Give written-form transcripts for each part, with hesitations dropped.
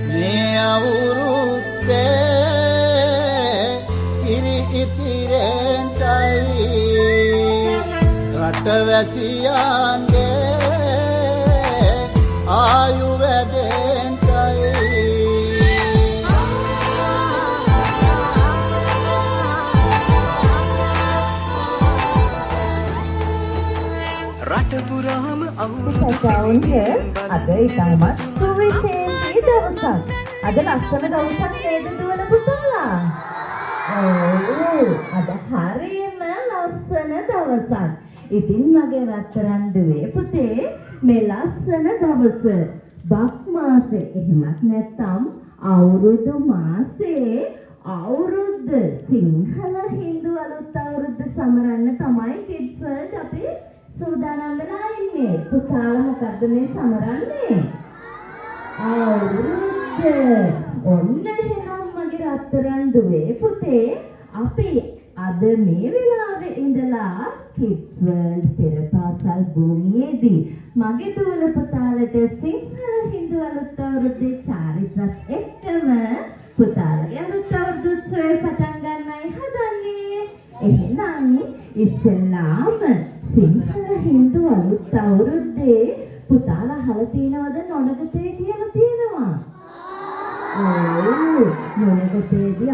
මේ අවුරුද්දේ ඉරි ඉතිරෙන්ටයි රටවැසියන්ගේ ආයු වැඩෙන්ටයි රට පුරාම අවුරුදු අද ඉතාමත් සුවිශේෂී දවසක්. අද ලස්සන දවසක් නේද දුවන පුතාලා? ඔව් අද හරියම ලස්සන දවසක්. ඉතින් මගේ රත්තරන් දුවේ පුතේ මේ ලස්සන දවස බක් මාසේ එහෙමත් නැත්නම් අවුරුදු මාසේ අවුරුද්ද සිංහල හින්දු අලුත් අවුරුද්ද සමරන්න තමයි කිඩ්ස් වර්ල්ඩ් අපි සූදානම් වෙලා ඉන්නේ. පුතාලා මොකද්ද මේ සමරන්නේ? අවුරුද්ද. ඔන්න එහෙනම් මගේ රත්තරන් දුවේ පුතේ අපි අද මේ වෙලාවේ ඉඳලා කිඩ්ස් වර්ල්ඩ් පෙරපාසල් භූමියේදී මගේ දුවල පුතාලට සිංහල හින්දු අලුත් අවුරුද්දේ චාරිත්‍රාත් එක්කම පුතාලගේ අලුත් අවුරුදු උත්සවය පටන් ගන්නයි හදන්නේ. එහෙනම් ඉස්සෙල්ලාම සිංහල හින්දු අලුත් අවුරුද්දේ පුතාලා අහලා තියෙනවද නොනගතේ කියලා තියෙනවා? ඔව් නොනගතේදී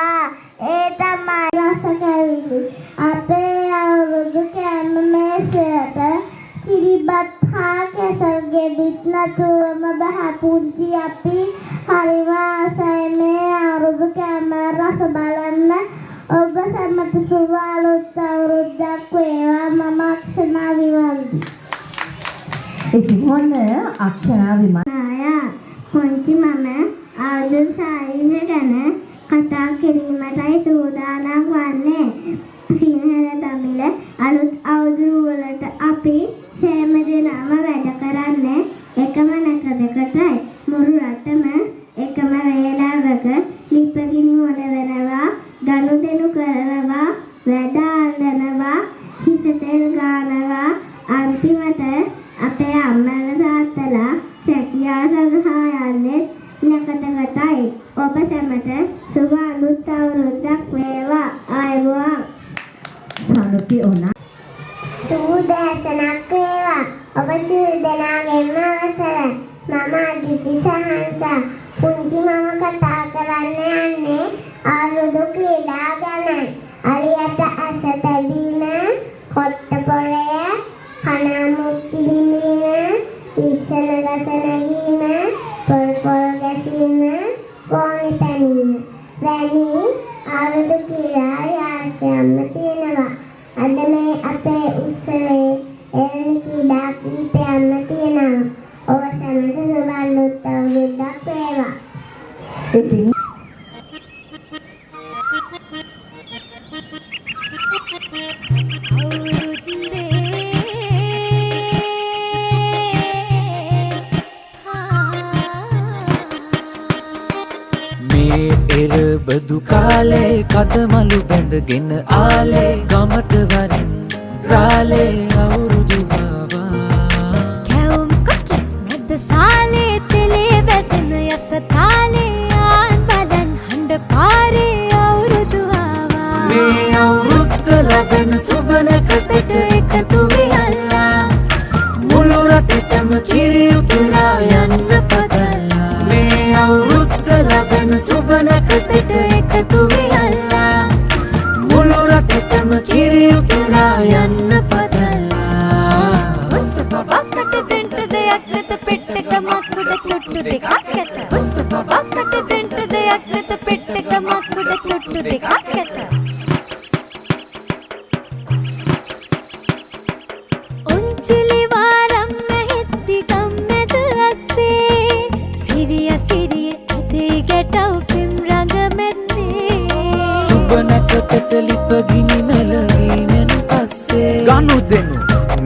වේවා ඒ තමයි රස කැවිලි අපේ අවුරුදු කෑම මේසයට කිරිබත් හා කැසල් ගෙඩිත් නැතුවම බහ පුංචි අපි හරිම ආසයි මේ අවුරුදු කෑම රස බලන්න ඔබ සැමට සුබ අලුත් අවුරුද්දක් වේවා මම අක්ෂණා විමල්දි. ඉතින් ඔන්න අක්ෂණා විමල් පුංචි මම අවුරුදු සාරිය ගැන කතා කිරීමටයි සූදානම් වන්නේ. සිංහල තමිල අලුත් අවුරුදු වලට අපි සෑම දිනම වැඩ කරන්නේ එකම නැකතකටයි. මුළු රටම එකම වේලාවක ලිපගිනි මොලවනවා, ගනුදෙනු කරනවා, වැඩ අල්ලනවා, හිස තෙල් ගානවා. අන්තිමට අපේ අම්මලා තාත්තලා සැකියා සඳහා යන්නේ නැකතකටයි. ඔබ සැමට සුබ අලුත් අවුරුද්දක් වේවා. ආයුබෝවන්. සනුපි ඕනා සුබදෑසනක් වේවා. ඔබ සියලු දෙනාගේම අවසරයි. මම අදිති සහන්ස. පුංචි මම කතා කරන්න යන්නේ අවුරුදු ක්‍රීඩා ගැන. අලියට ඇස තැබීම, කොට්ට පොරය, කණාමුක්ති බිඳීම, ඉස්සන ගසන ගීම, පොල් පොල් ගැසීම, ගෝනි පැනීම වැනි අවුරුදු ක්‍රීඩා යාසයක්ම තියෙනවා. අද මේ අපේ උත්සවයේ එවැනි ක්‍රීඩා කීපයක්ම තියෙනවා. ඔබ සැමට සුබ අලුත් අවුරුද්දක් වේවා. ඉතින් මේ එරබදු කාලේ කදමලු බැඳගෙන ආලේ ගමට වරින් රාලේ අවුරුදු වවා කැවුම් කොකිස් මැද සාලේ තෙලේ වැදෙන යස තාලේ ආන් බලන් හඬ පාරේ අවුරුදු ආවා මේ අවුරුද්ද ලැබෙන සුබ නැකතට එකතු වෙලා මුළු රටටම කිරි උතුරා යන්න පතලා මේ අවුරුද්ද ලැබෙන සුබ නැකතට එකතු වෙලා මුළු රටටම කිරි උතුරා යන්න පතලා උන්ට බබකට දෙන්ට දෙයක් නැත පෙට්ටක මකුඩ තුට්ටු දෙකක් ඇත උන්ට බබකට දෙන්ට දෙයක් නැත පෙට්ටක මකුඩ තුට්ටු දෙකක් ඇත උන්චිලි වාරම් මෙහෙත්ති ගම්මැද අස්සේ සිරිය සිරිය ඇදේ ගැටව් පිම් රඟ මැද්දේ සුබ නැකතට ලිපගිනි මෙලවීමෙන් පස්සේ ගනුදෙනු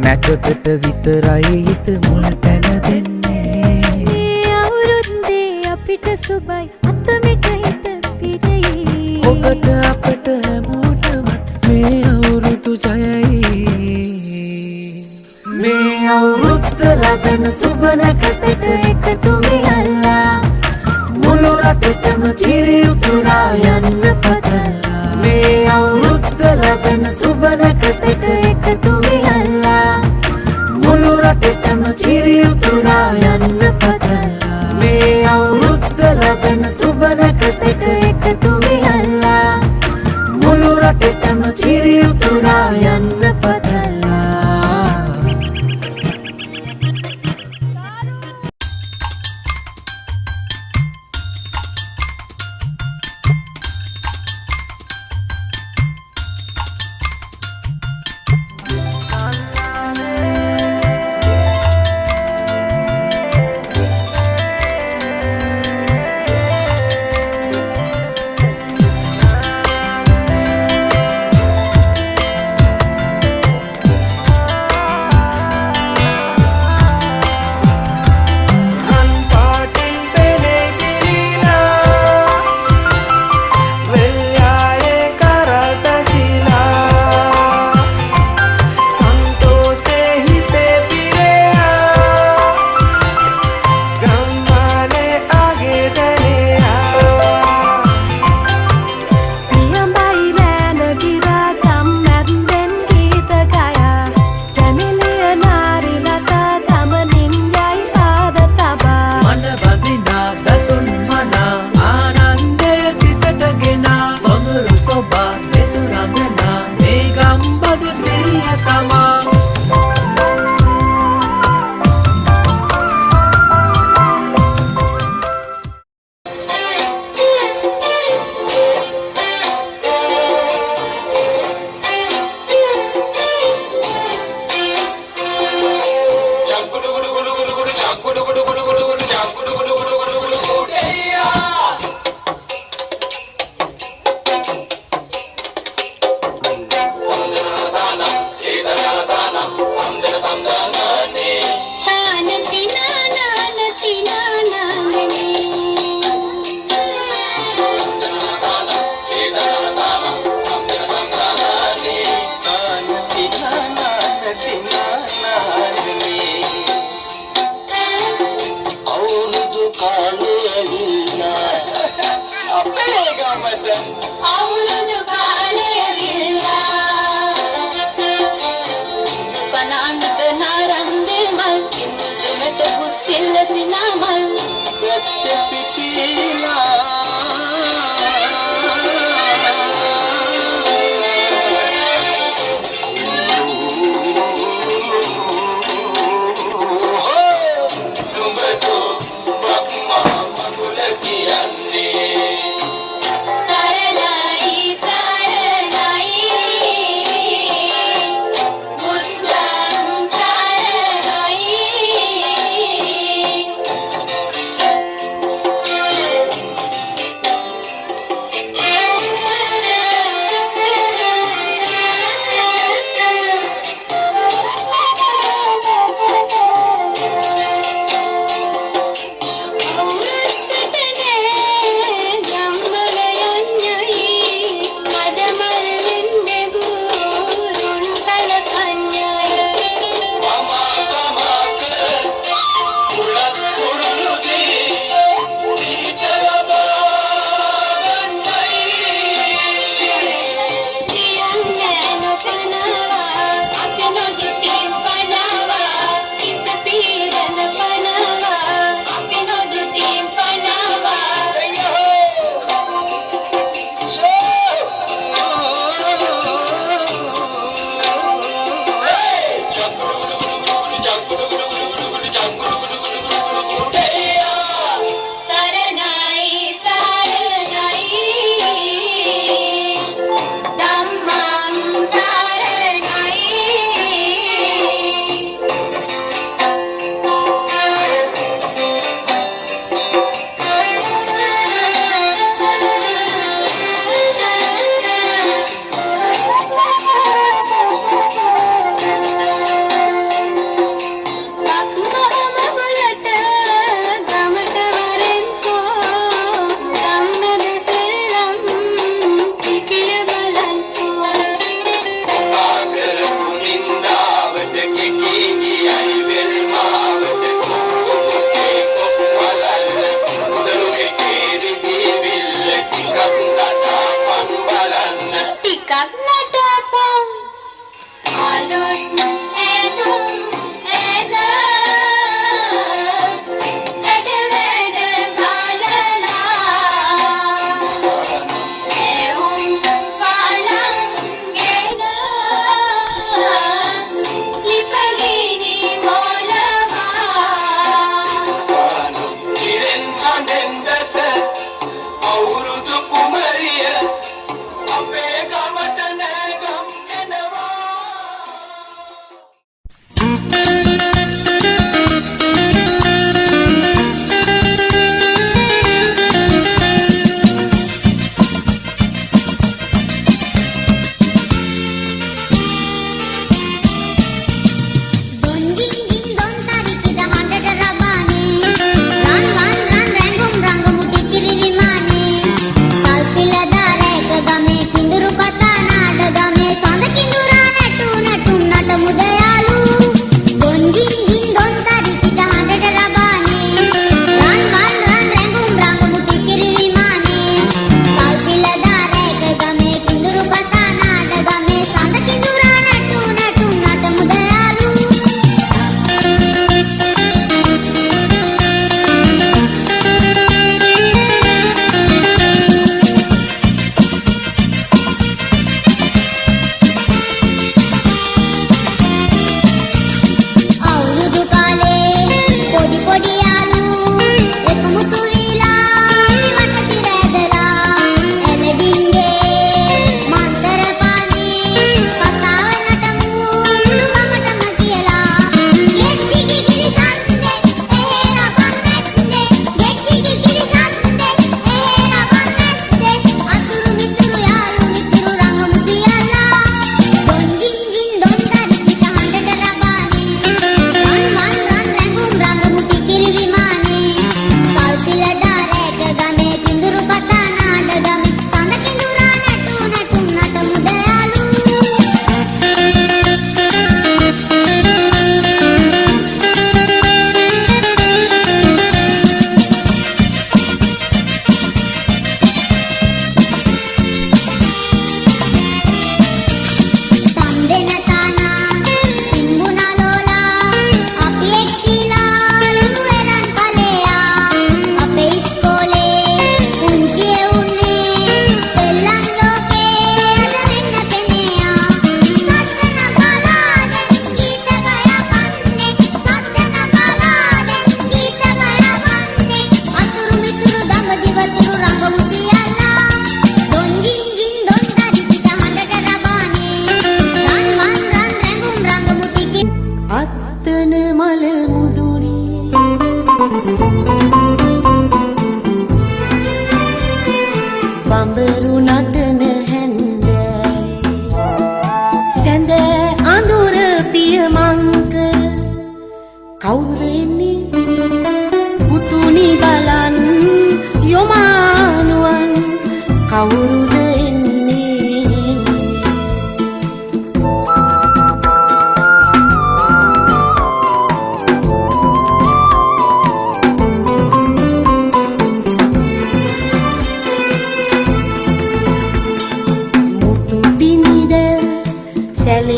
නැකතට විතරයි හිත මුල තැන දෙන්නේ මේ අවුරුද්දේ අපිට සුබයි අතමිට හිත පිරෙයි ඔබට අපට හැමෝටම මේ අවුරුදු ජයයි මේ අවුරුද්ද ලැබෙන සුබ නැකතට එකතු වෙලා මුළු රටටම කිරි උතුරා යන්න පතලා මේ අවුරුද්ද ලැබෙන සුබ නැකතට එකතු වෙලා මුළු රටටම කිරි උතුරා යන්න පතලා මේ අවුරුද්ද ලැබෙන සුබ නැකතට එකතු වෙලා මුළු රටටම කිරි උතුරා යන්න පතලා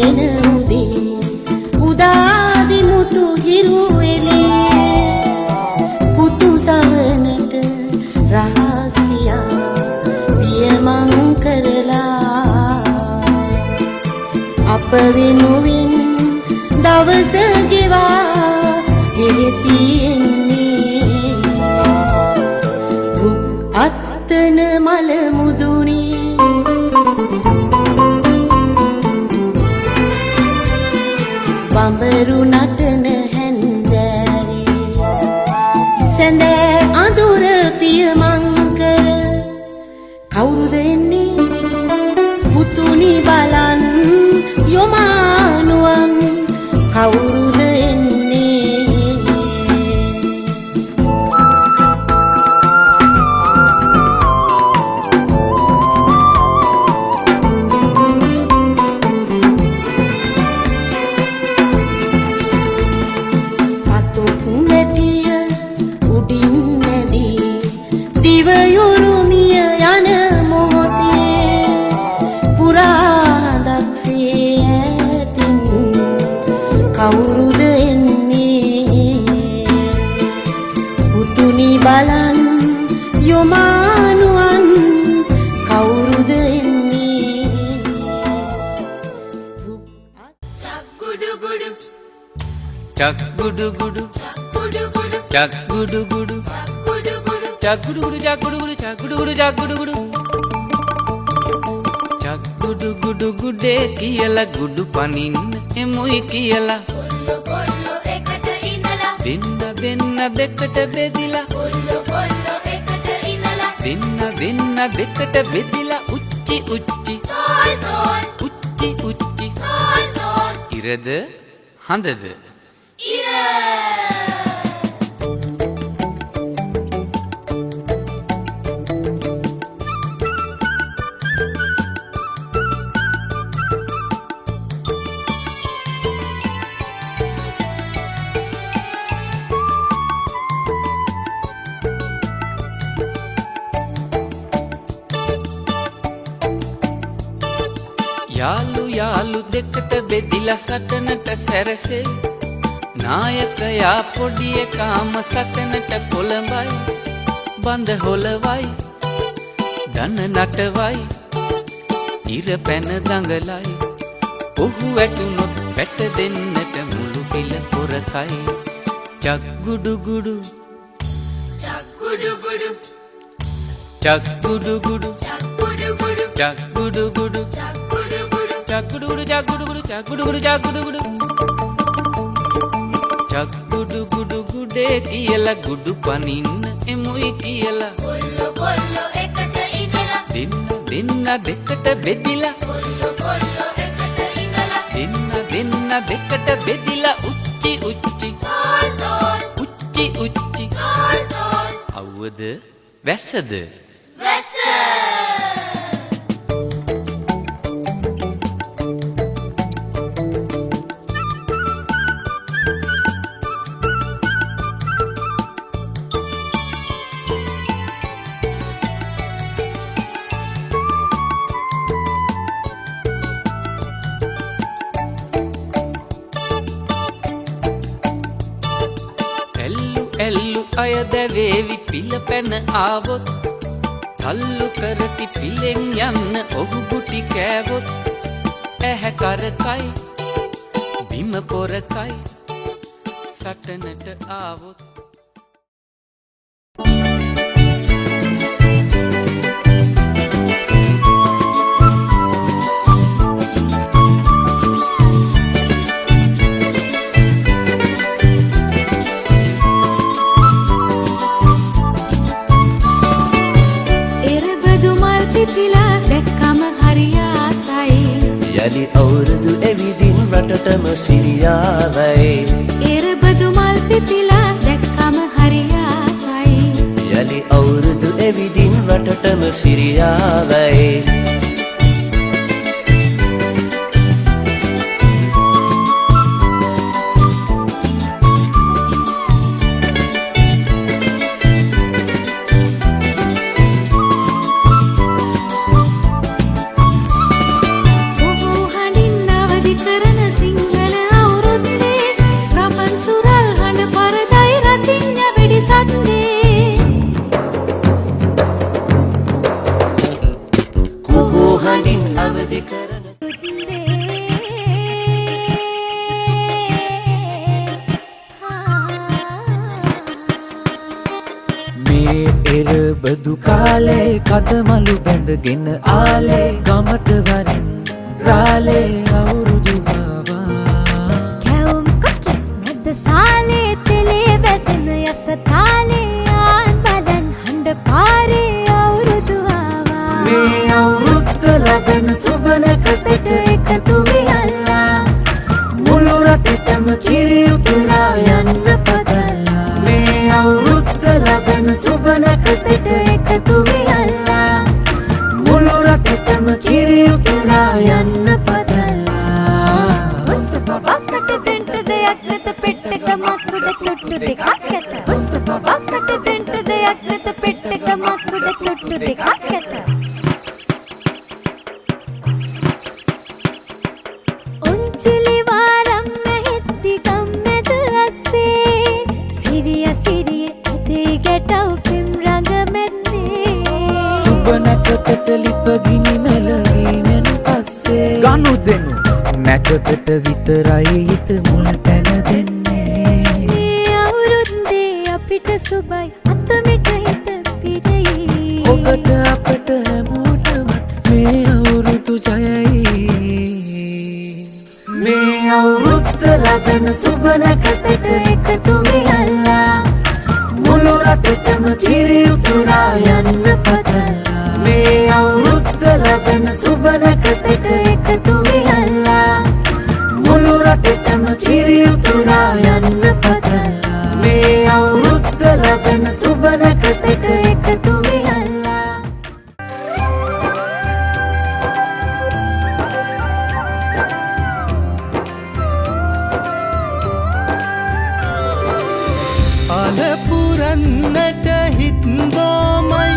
වෙන උදේ උදාදි මුතු හිරු එලේ පුතු සවනට රහස් කියා පියමං කරලා අප වෙනුවෙන් දවස ගෙවා හෙසියෙන්නේ රුක් අත්තන මල මුදුනේ බඹරු නටන හැන්දෑවේ සැඳෑ අඳුර පියමං කර කවුරුද එන්නේ පුතුනි බලන් යොමානුවන් කවුරුද එන්නේ පතුපු නැතිය උඩින් නැදී දිවයුරුමිය යන මොහොතේ පුරාදක්සේ ඇතින් කවුරුද එන්නේ පුතුනි බලන් යොමානුවන් කවුරුද එන්නේ Chak gudu gudu, chak gudu gudu, chak gudu gudu, chak gudu gudu, chak gudu gudu, chak gudu gudu, chak gudu gudu gude kiyala gudu panin emui kiyala. කොල්ලෝ එකට ඉඳලා දෙන්න දෙකට බෙදිලා කොල්ලෝ එකට ඉඳලා දෙන්න දෙකට බෙදිලා උච්චි උච්චි තෝල් උච්චි උච්චි තෝල් ඉරද හඳද ඉර යාලු යාලු දෙකට බෙදිලා සටනට සැරසේ නායකයා පොඩි එකාම සටනට කොළඹයි බඳ හොලවයි දන නටවයි ඉර පැන දඟලයි ඔහු වැටුනොත් පැට දෙන්නට මුළු පිළ පොරකයි චක් ගුඩු ගුඩු චක් ගුඩු ගුඩු චක් ගුඩු ගුඩු චක් ගුඩු ගුඩු චක් ගුඩු ගුඩු චක් ගුඩු ගුඩු චක් ගුඩු ගුඩු චක් ගුඩු ගුඩු චක් ගුඩු ගුඩු චක් ගුඩු ගුඩු චක් ගුඩු ගුඩු ගුඩේ කියලා ගුඩු පනින්න එමුයි කියලා කොල්ලෝ එකට ඉඳලා දෙන්න දෙකට බෙදිලා කොල්ලෝ එකට ඉඳලා දෙන්න දෙකට බෙදිලා උච්චි උච්චි තෝල් උච්චි උච්චි තෝල් අවුවද වැස්සද වැස්ස ඇල්ලු අය දැවේවි පිල පැන ආවොත් තල්ලු කරති පිලෙන් යන්න ඔහු ගුටි කෑවොත් ඇහැ කරකයි බිම පොරකයි සටනට ආවොත් යලි අවුරුදු එවිදින් රටටම සිරියාවයි එරබදු මල් පිපිලා දැක්කම හරි ආසයි යලි අවුරුදු එවිදින් රටටම සිරියාවයි හඬින් අවදි කර අවදි කරන මේ එරබදු කාලේ කදමලු බැඳගෙන ආලේ ගමට වරින් රාලේ අවුරුදු වවා කැවුම් කොකිස් මැද සාලේ තෙලේ වැදෙන යස තාලේ ආන් බලන් හඬ පාරේ අවුරුදු ආවා මේ අවුරුද්ද ලැබෙන සුබනකතට එකතු වෙලා මුළු රටටම කිරි උතුරා යන්න පතලා මේ අවුරුද්ද ලැබෙන සුබනකතට එකතු වෙලා මුළු රටටම කිරි උතුරා යන්න පතලා උන්ට බබකට දෙන්න දෙයක් නැත පෙට්ටක මකුඩ තුට්ටු දෙකක් ඇත උන්ට බබකට දෙන්න දෙයක් නැත පෙට්ටක මකුඩ තුට්ටු දෙකක් ඇත උන්චිලි වාරම් මෙහෙත්ති ගම්මැද අස්සේ සිරිය සිරිය ඇදේ ගැටව් පිම් රඟ මැද්දේ සුබනකතට ලිපගිනි මෙලවීමෙන් පස්සේ ගනු දෙනු නැකතට විතරයි හිත මුල තැන දෙන්නේ මේ අවුරුද්දේ අපිට සුබයි අතමිට හිත පිරෙයි ඔබට අපට හැමෝටම මේ අවුරුදු ජයයි මේ අවුරුද්ද ලැබෙන සුබනකතට එකතු වෙලා මුළු රටටම කිරි උතුරා යන්න පතලා මේ අවුරුද්ද ලැබෙන සුබනකතට එකතු වෙලා මුළු රටටම කිරි උතුරා යන්න පතලා මේ අවුරුද්ද ලැබෙන සුබනකතට එකතු වෙලා අලපුරන්නට හිත්බෝමයි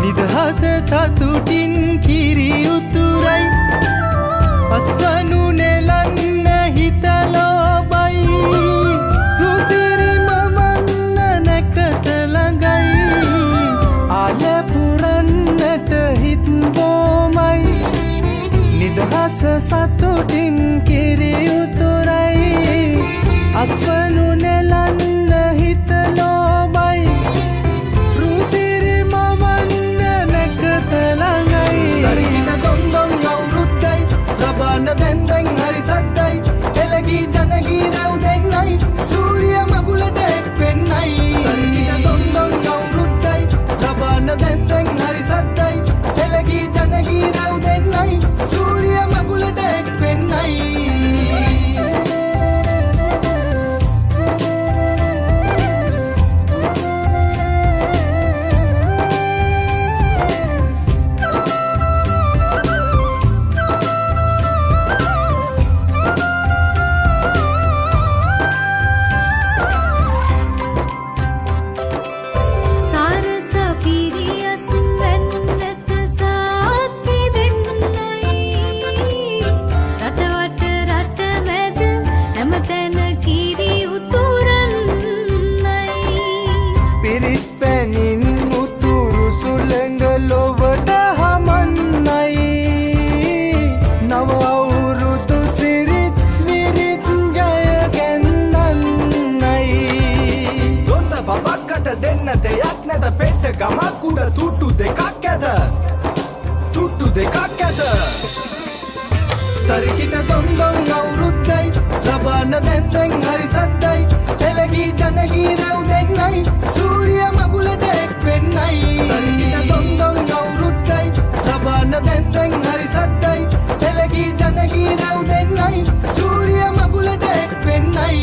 නිදහස සතුටින් කිරි උතුරයි අස්වනු නෙලන්න හිතලෝබයි රුසිරි මමන්න නැකට ළඟයි අලපුරන්නට හිත්බෝමයි නිදහස සතුටින් කිරි උතුරයි අස්වනු නෙලන්න හිතලෝබයි රුසිරි මමන්න නැකට ළඟයි දරිගිට දොන්දොන් අවුරුද්දයි ලබන්න දැන්දැන් හරි සද්දයි එළගී ජනගී රැව් දෙන්නයි සූරිය මගුලට එක් වෙන්නයි දරිගිට දොන්දොන් අවුරුද්දයි ලබන්න දැන්දැන් හරි සද්දයි එළගී ජනගී රැව් දෙන්නයි සූරිය මගුලට එක් වෙන්නයි සාරස පිරියස් වෙන්නට සාක්කි දෙන්නයි රටවට රට මැද හැමතැන කිරි උතුරන්නයි පිරිත් පැනින් උතුරු සුළඟ ලොවට හමන්නයි නව අවුරුදු සිරිත් විරිත් ජය ගැන්නන්නයි දොන්ද බබක්කට දෙන්න දෙයක් නැත පෙට්ට ගමක් උඩ තුට්ටු දෙකක් ඇත තුට්ටු දෙකක් ඇත තරිකිට දොන්දොන් අවුරුද්දයි ලබන්න දැන්දැන් හරි සද්දයි එළගී ජනගී රැව් දෙන්නයි සූරිය මගුලට එක් වෙන්නයි තරිකිට දොන්දොන් අවුරුද්දයි ලබන්න දැන්දැන් හරි සද්දයි එළගී ජනගී රැව් දෙන්නයි සූරිය මගුලට එක් වෙන්නයි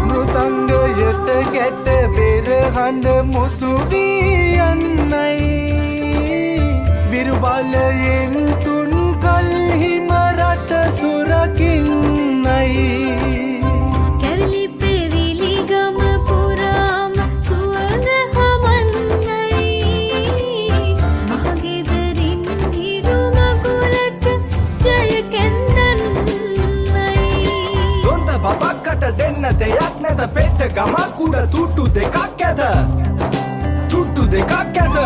මෘතංගයට ගැට බෙරහඬ මුසු වී යන්නයි විරුබලයෙන් තුන් කල්හිම රට සුරකින්නයි කැවිලි පෙවිලි ගම පුරාම සුවඳ හමන්නයි මහගෙදරින් හිරු මගුලට ජය කැඳන්නයි දොන්ද බබක්කට දෙයක් නැත පෙට්ට ගමක් උඩ තුට්ටු දෙකක් ඇත තුට්ටු දෙකක් ඇත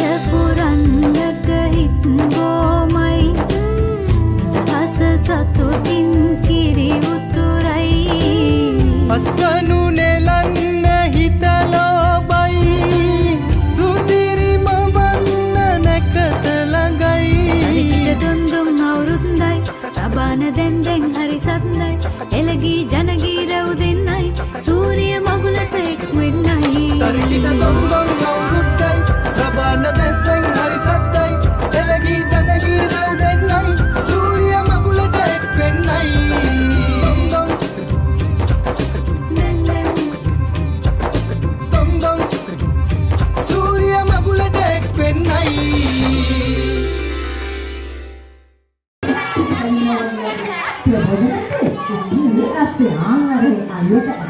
යපුරන්නට හිත් ගෝමයි හස සතුටින් කිරි උතුරයි අස්වනු නෙලන්න හිතලෝබයි රුසිරිම වන්න නැකත ළඟයි දුන්දුම් අවුරුද්දයි රබාන දැන් හරි සද්දයි එළගී ජනගී රැව් දෙන්නයි සූරිය මගුලට එක් වෙන්නයි තරිකිට දොන්දොන් අවුරුද්දයි රබාන දැන් හරි සද්දයි එළගී ජනගී රැව් දෙන්නයි සූරිය මගුලට එක් වෙන්නයි දොන්දොන් සූරිය මගුලට එක් වෙන්නයි අපේ ආහාරයේ අයියට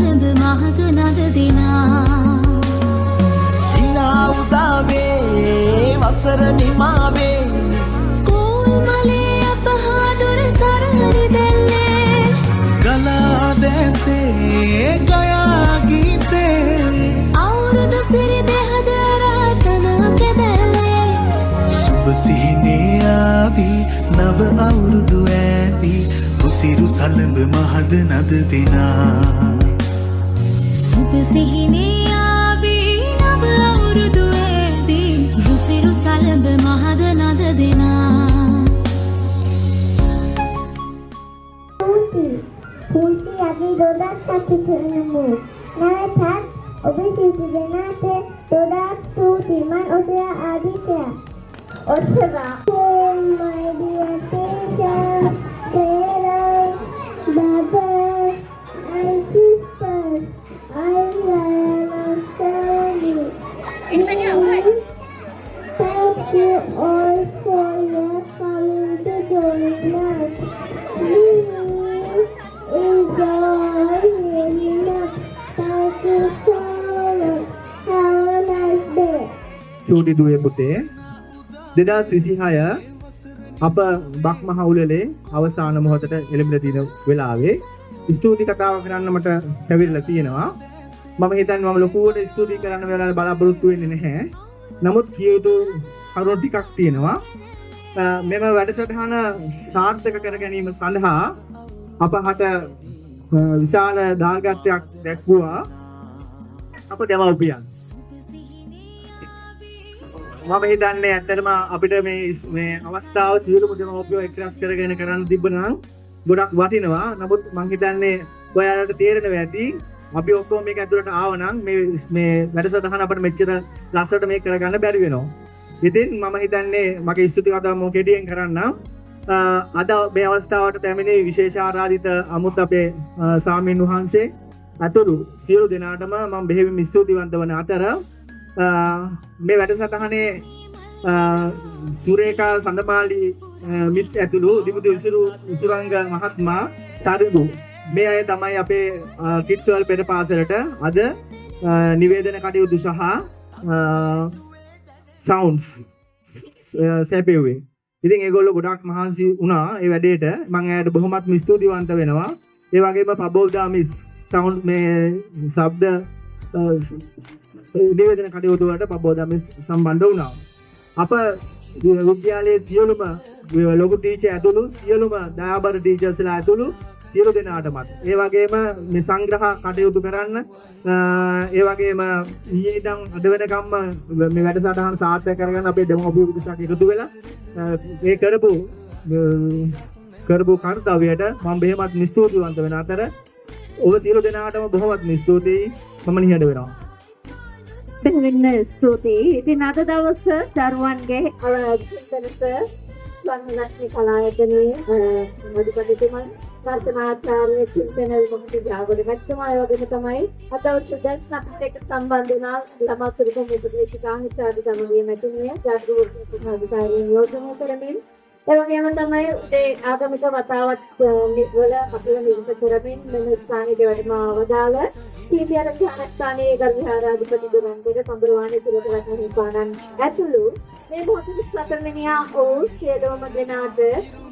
සලඹ මහද නද දිනා සිනා උදාවේ වසර නිමාවේ කෝල් මලේ අපහාදුර සරහරි දැල්ලේ ගලා දැසේ ගයා ගීතේ අවුරුදු සිරි දෙහද රාතනක දැල්ලේ සුබ සිහිනේ ආවි නව අවුරුදු ඇති රුසිරු සලඹ මහද නද දිනා සුබ සිහිනේ ආවී නව අවුරුදු ඇදී රුසිරු සලඹ මහද නද දිනා පුංචි අපි දොඩක් සතු කරනමු. නැවතත් ඔබ සියලු දෙනාට දොඩක් ස්තුතියි. මම ඔසයා ආදිත්‍යයා. ඔසවා. Oh my dear teacher, parents, brothers and sisters, I am sorry. Thank you all for your coming to join us. We enjoy really much. Thank you so much. Have a nice day. චූටි දුවේ පුතේ 2026 අප බක් මහ උළෙලේ අවසාන මොහොතට එළඹිලා තියෙන වෙලාවේ ස්තුති කතාව කරන්න මට හැවිරිලා තියෙනවා. මම හිතන්නේ මම ලොකුවට ස්තුති කරන්න වෙලාව බලාපොරොත්තු වෙන්නේ නැහැ. නමුත් කිය යුතු කරුණු ටිකක් තියෙනවා. මෙම වැඩසටහන සාර්ථක කර ගැනීම සඳහා අපහට විශාල දායකත්වයක් දැක්වුවා අප දෙමව්පියන්. මම හිතන්නේ ඇත්තටම අපිට මේ අවස්ථාව සියලුම දෙමව්පියෝ එක්රැස් කරගෙන කරන්න තිබුණා නම් ගොඩක් වටිනවා. නමුත් මම හිතන්නේ ඔයාලට තේරෙනවා ඇති අපි ඔක්කොම මේක ඇතුළට ආවනම් මේ වැඩසටහන අපිට මෙච්චර ලස්සනට මේක කරගන්න බැරි වෙනවා. ඉතින් මම හිතන්නේ මගේ ස්තුති කතාව මොකද කෙටියෙන් කරන්නම්. අද මේ අවස්ථාවට පැමිණි විශේෂ ආරාධිත අමුත් අපේ සාමීන් වහන්සේ අතුරු සියලු දෙනාටම මම බෙහෙවින් ස්තුතිවන්ත වන අතර මේ වැඩසටහනේ සුරේකා සඳමාලි මිස් ඇතුළු දිමුදු උසුරංග මහත්මයා තරුදු මේ අය තමයි අපේ කිඩ්ස් වර්ල්ඩ් පෙර පාසලට අද නිවේදන කටයුතු සහ සවුන්ඩ්ස් සැපෙව්වේ. ඉතින් ඒගොල්ලෝ ගොඩක් මහන්සි වුණා ඒ වැඩේට. මම ඇයට බොහොමත්ම ස්තුතිවන්ත වෙනවා. ඒ වගේම පබෝදා මිස් සවුන්ඩ් මේ ශබ්ද නිවේදන කටයුතු වලට පබෝදා මිස් සම්බන්ධ වුණා. අප විද්‍යාලයේ සියලුම ලොකු ටීචර් ඇතුළු සියලුම දයාබර ටීචර්ස්ලා ඇතුළු සියලු දෙනාටමත් ඒ වගේම මේ සංග්‍රහ කටයුතු කරන්න ඒ වගේම ඊයේ ඉඳන් අද වෙනකම්ම මේ වැඩසටහන සාර්ථක කරගන්න අපේ දෙමව්පියෝ පිටසක් එකතු වෙලා ඒ කරපු කාර්යයට මම බෙහෙමත් ස්තුතිවන්ත වෙන අතර ඔබ සියලු දෙනාටම බොහොමත් ස්තුතියි. මම නිහඬ වෙනවා. බෙහෙවින් ස්තුතියි. ඉතින් අද දවසේ දරුවන්ගේ චින්තනස ස්වර්ණලක්ෂ්මී කලායතනයේ මොඩිපඩිතුමන් වර්තමානාචාර්ය චින්තන විමුක්ති ජාගරණ මැතිතුමා ඒ වගේම තමයි අද දවසේ දැස්නත් එක්ක සම්බන්ධ වුණා ළමා සුරුකම් උපදේශිකා හිතාදි ගමගේ මැතිණිය ජාගෘති ප්‍රතිකාරී නියෝජනය කරමින් ඒ වගේම තමයි ඒ ආගමික වතාවත් වල අපිව නිරත කරමින් මෙන්න ස්ථානයේ දෙවටම අවදාල සීතියර ඥානස්ථානයේ ගර්භාරාධිපති දරන්තර පඹරවාණේ තුරට රත්න පාණන් ඇතුළු මේ මොහොතේ සතරමිනියා ඕ සියලුම දෙනාට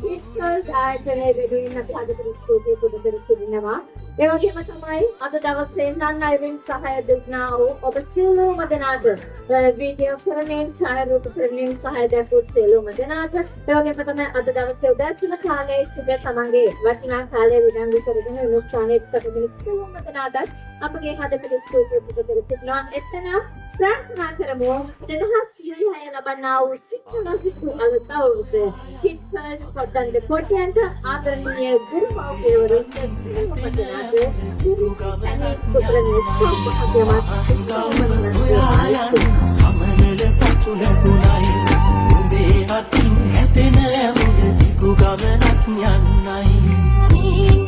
ඉස්සල් ආයතනයේ වෙදුවින් අපි අද ස්තුතිය පුද කර සිටිනවා. ඒ වගේම තමයි අද දවසේ නන් අයරින් සහාය දුන්නා වූ ඔබ සියලුම දෙනාට වීඩියෝ කරමින් ඡායාරූප කරමින් සහාය දැක්වූ සියලුම දෙනාට ඒ වගේම තමයි අද දවසේ උදෑසන කාලයේ සුබ තමන්ගේ වටිනා කාලය විඳින්න කරගෙන අනුස්ථානයේ සැකසෙන සියලුම දෙනාට අපගේ හදපිට ස්තුතිය පුද කර සිටිනවා. එසේන ප්‍රාර්ථනා කරමු දෙනහස් සියය ලබන්නා වූ සික්ෂණ අලතවුද කිත්සල් පොඩ්ඩන්ද කොටියන්ට ආදරණීය ගුරුමව්පියවරුන් සියලුම දෙනාට අනේ පුත්‍රනේ සෝපහාගමත් සමනල පතුල ගුණයි උඹේ අතින් හැපෙන මුද දිගු ගමනක් යන්නයි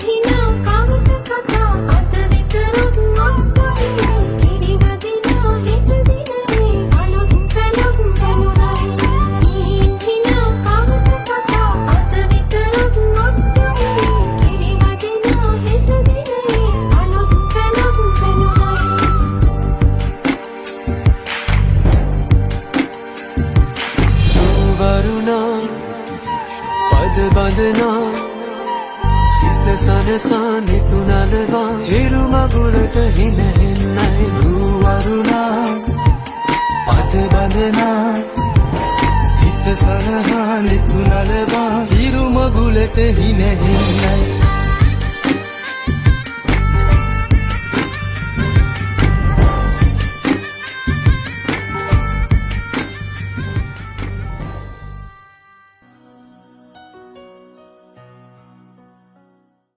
හිනා කවුට කතා අත විතරක් නොපොයි කිරිවදිනා හිත දිනේ අලුත් පැලක් වෙනුනයි හිනා කවුට කතා අත විතරක් නොපොයි කිරිවදිනා හිත දිනේ අලුත් පැලක් මනසා නිතුනලවා හිරු මගුලට හින